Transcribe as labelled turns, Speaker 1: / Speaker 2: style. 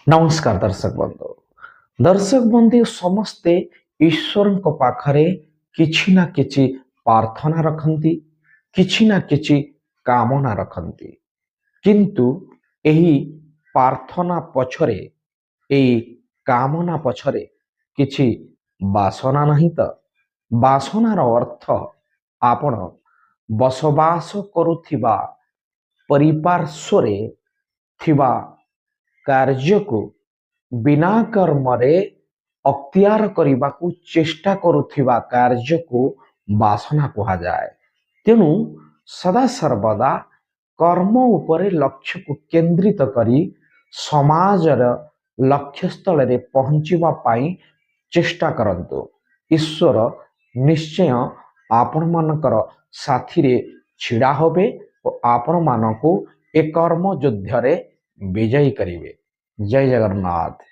Speaker 1: नमस्कार दर्शक बंधु समस्ते ईश्वर पाखरे किछि ना किछि प्रार्थना रखती किछि ना किछि कामना रखती किंतु एही प्रार्थना पछरे एही कामना पछरे किछि बासना नहीं तो बासनार अर्थ आपण बसवास करुथिबा परिपार्श्वरे थिबा कार्य को बिना कर्मरे अक्तियार करने चेष्टा करुथिबा कार्य को बासना कहा जाए। तेणु सदा सर्वदा कर्म उपरे लक्ष्य को केंद्रित करी समाजर लक्ष्य स्थल रे पहुंचीबा पाई चेष्टा करंतु। ईश्वर निश्चय आपण मानकर साथी रे छिड़ा होबे और आपण मानको ए कर्म युद्ध रे विजयी करिवे। जय जगन्नाथ।